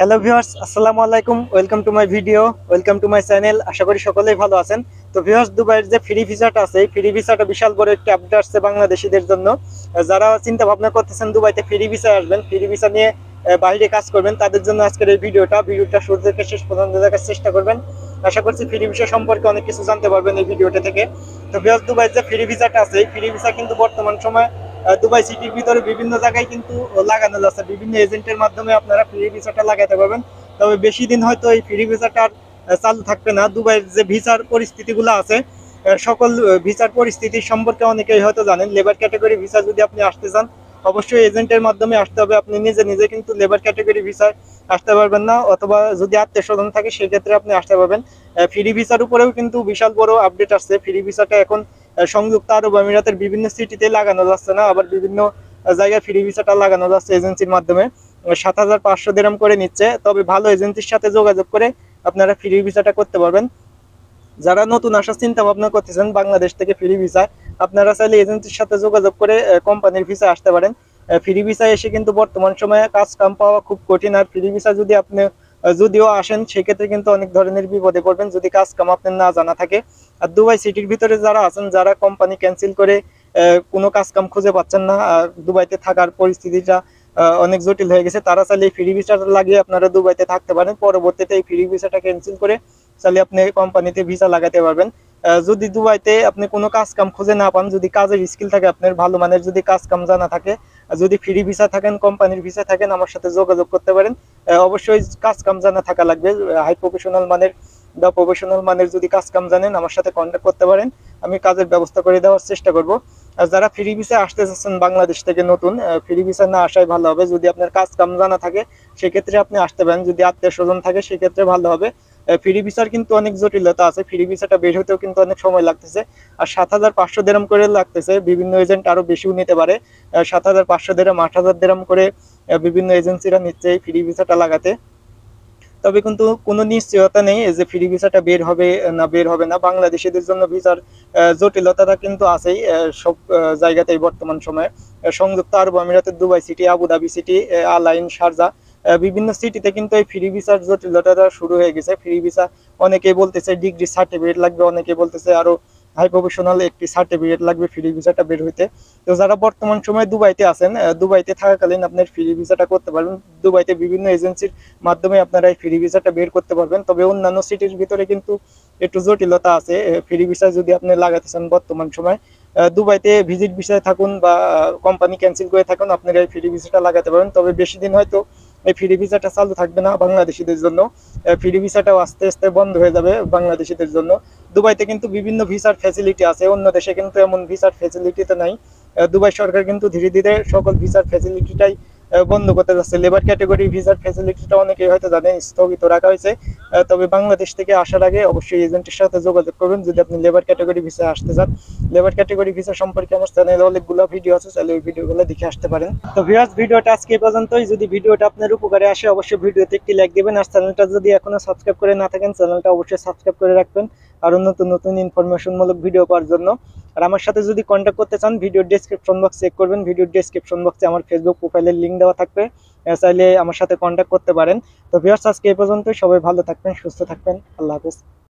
Hello viewers, আসসালামু আলাইকুম। Welcome to my video, welcome to my channel. আশা করি সকলেই ভালো আছেন। তো ভিউয়ার্স, দুবাইয়ের যে ফ্রি ভিসাটা আছে, এই ফ্রি ভিসাটা বিশাল বড় একটা আপডেট আসছে বাংলাদেশিদের জন্য। যারা চিন্তা ভাবনা করতেছেন দুবাইতে ফ্রি ভিসায় আসবেন, ফ্রি ভিসা নিয়ে বাইরে কাজ করবেন, তাদের জন্য আজকের এই ভিডিওটা শুরু থেকে শেষ পর্যন্ত দেখার চেষ্টা করবেন। আশা করছি ফ্রি ভিসা সম্পর্কে অনেক কিছু জানতে পারবেন এই ভিডিওটা থেকে। তো ভিউয়ার্স, দুবাইয়ের যে ফ্রি ভিসাটা আছে, এই ফ্রি ভিসা কিন্তু বর্তমান সময় দুবাই সিটির ভিতরে বিভিন্ন জায়গায় কিন্তু লাগানো যাচ্ছে। বিভিন্ন এজেন্টের মাধ্যমে আপনারা ফ্রি ভিসাটা লাগাতে পারবেন। তবে বেশি দিন হয়তো এই ফ্রি ভিসাটা চালু থাকবে না। দুবাইয়ের যে ভিসার পরিস্থিতিগুলো আছে, সকল ভিসার পরিস্থিতি সম্পর্কে অনেকেই হয়তো জানেন। লেবার ক্যাটাগরি ভিসা যদি আপনি আসতে চান, অবশ্যই এজেন্টের মাধ্যমে আসতে হবে। আপনি নিজে নিজে কিন্তু লেবার ক্যাটাগরি ভিসায় আসতে পারবেন না, অথবা যদি আত্মীয় স্বজন থাকে সেক্ষেত্রে আপনি আসতে পারবেন। ফ্রি ভিসার উপরেও কিন্তু বিশাল বড় আপডেট আসছে। ফ্রি ভিসাটা এখন সংযুক্ত আরব আমিরাতের বিভিন্ন সিটিতে লাগানো যাচ্ছে না, আবার বিভিন্ন জায়গায় ফ্রি ভিসাটা লাগানো যাচ্ছে এজেন্সির মাধ্যমে। 7,500 দিরহাম করে নিচ্ছে। তবে ভালো এজেন্সির সাথে যোগাযোগ করে আপনারা ফ্রি ভিসাটা করতে পারবেন। যারা নতুন আসার চিন্তা ভাবনা করতেছেন বাংলাদেশ থেকে ফ্রি ভিসা, আপনারা চাইলে এজেন্সির সাথে যোগাযোগ করে কোম্পানির ভিসা আসতে পারেন। ফ্রি ভিসা এসে কিন্তু বর্তমান সময়ে কাজ কাম পাওয়া খুব কঠিন। আর ফ্রি ভিসা যদি আপনি যদিও আসেন, সেক্ষেত্রে কিন্তু অনেক ধরনের বিপদে পড়বেন যদি কাজ কাম আপনার না জানা থাকে। আর দুবাই সিটির ভিতরে যারা আছেন, যারা কোম্পানি ক্যান্সেল করে কোনো কাজ কাম খুঁজে পাচ্ছেন না, দুবাইতে থাকার পরিস্থিতিটা অনেক জটিল হয়ে গেছে, তারা চাইলে এই ফ্রি ভিসাটা লাগিয়ে আপনারা দুবাইতে থাকতে পারেন। পরবর্তীতে এই ফ্রি ভিসাটা ক্যান্সেল করে চাইলে আপনি কোম্পানিতে ভিসা লাগাতে পারবেন। যদি দুবাইতে আপনি কোনো কাজ কাম খুঁজে না পান, যদি কাজের স্কিল থাকে আপনার ভালো মানের, যদি কাজ কাম জানা থাকে, যদি ফ্রি ভিসা থাকেন, কোম্পানির ভিসা থাকেন, আমার সাথে যোগাযোগ করতে পারেন। অবশ্যই কাজ কাম জানা থাকা লাগবে। হাই প্রফেশনাল মানের বা প্রফেশনাল মানের যদি কাজ কাম জানেন, আমার সাথে কন্ট্যাক্ট করতে পারেন। আমি কাজের ব্যবস্থা করে দেওয়ার চেষ্টা করব। আর যারা ফ্রি ভিসা আসতে চাচ্ছেন বাংলাদেশ থেকে নতুন, ফ্রি ভিসা না আসাই ভালো হবে। যদি আপনার কাজ কাম জানা থাকে সেক্ষেত্রে আপনি আসতে পারেন, যদি আত্মীয় স্বজন থাকে সেক্ষেত্রে ভালো হবে। ফ্রি ভিসার কিন্তু অনেক জটিলতা আছে। ফ্রি ভিসাটা বের হতেও কিন্তু অনেক সময় লাগতেছে। আর 7,500 দিরহাম করে লাগতেছে। বিভিন্ন এজেন্ট আরো বেশিও নিতে পারে। 7,500 দিরহাম, 8,000 দিরহাম করে বিভিন্ন এজেন্সিরা নিচ্ছে এই ফ্রি ভিসাটা লাগাতে। তবে কিন্তু কোনো নিশ্চয়তা নেই যে ফ্রি ভিসাটা বের হবে না বের হবে না। বাংলাদেশিদের জন্য ভিসার জটিলতাটা কিন্তু আছেই সব জায়গাতেই বর্তমান সময়ে। সংযুক্ত আরব আমিরাতের দুবাই সিটি, আবুধাবি সিটি, আল আইন, শারজা, বিভিন্ন সিটিতে কিন্তু এই ফ্রি ভিসার জটিলতাটা শুরু হয়ে গেছে। ফ্রি ভিসা অনেকেই বলতেছে ডিগ্রি সার্টিফিকেট লাগবে, অনেকে বলতেছে আরো হাই প্রফেশনাল একটি সার্টিফিকেট লাগবে ফ্রি ভিসাটা বের হইতে। তো যারা বর্তমান সময়ে দুবাইতে আছেন, দুবাইতে থাকাকালীন আপনার ফ্রি ভিসাটা করতে পারবেন। দুবাইতে বিভিন্ন এজেন্সির মাধ্যমে আপনারা এই ফ্রি ভিসাটা বের করতে পারবেন। তবে অন্যান্য সিটির ভিতরে কিন্তু একটু জটিলতা আছে। ফ্রি ভিসা যদি আপনি লাগাতে চান বর্তমান সময়, দুবাইতে ভিজিট ভিসায় থাকুন বা কোম্পানি ক্যান্সেল করে থাকুন, আপনারা এই ফ্রি ভিসাটা লাগাতে পারেন। তবে বেশি দিন হয়তো এই ফ্রি ভিসাটা চালু থাকবে না বাংলাদেশিদের জন্য। ফ্রি ভিসাটাও আস্তে আস্তে বন্ধ হয়ে যাবে বাংলাদেশিদের জন্য। দুবাইতে কিন্তু বিভিন্ন ভিসার ফ্যাসিলিটি আছে, অন্য দেশে কিন্তু এমন ভিসার ফ্যাসিলিটি তো নাই। দুবাই সরকার কিন্তু ধীরে ধীরে সকল ভিসার ফ্যাসিলিটিটাই বন্ধ করতে যাচ্ছে। লেবার ক্যাটাগরি ভিসার ফ্যাসিলিটিটা অনেকেই হয়তো জানেন স্থগিত রাখা হয়েছে। তবে বাংলাদেশ থেকে আসার আগে অবশ্যই এজেন্টের সাথে যোগাযোগ করবেন যদি আপনি লেবার ক্যাটাগরি ভিসা আসতে চান। লেবার ক্যাটাগরি ভিসা সম্পর্কে আমার চ্যানেলে অনেকগুলো ভিডিও আছে, তাহলে ওই ভিডিওগুলো দেখে আসতে পারেন। তো ভিউয়ার্স, ভিডিওটা আজকে এই পর্যন্তই। যদি ভিডিওটা আপনার উপকারে আসে অবশ্যই ভিডিওতে একটি লাইক দিবেন। আর চ্যানেলটা যদি এখনো সাবস্ক্রাইব করে না থাকেন, চ্যানেলটা অবশ্যই সাবস্ক্রাইব করে রাখবেন আরো নতুন নতুন ইনফরমেশনমূলক ভিডিও পাওয়ার জন্য। আর আমার সাথে যদি কন্ট্যাক্ট করতে চান, ভিডিওর ডেসক্রিপশন বক্স চেক করবেন। ভিডিওর ডেসক্রিপশন বক্সে আমার ফেসবুক প্রোফাইলের লিঙ্ক দেওয়া থাকবে, চাইলে আমার সাথে কন্ট্যাক্ট করতে পারেন। তো ভিউয়ার্স, আজকে এই পর্যন্ত। সবাই ভালো থাকবেন, সুস্থ থাকবেন। আল্লাহ হাফেজ।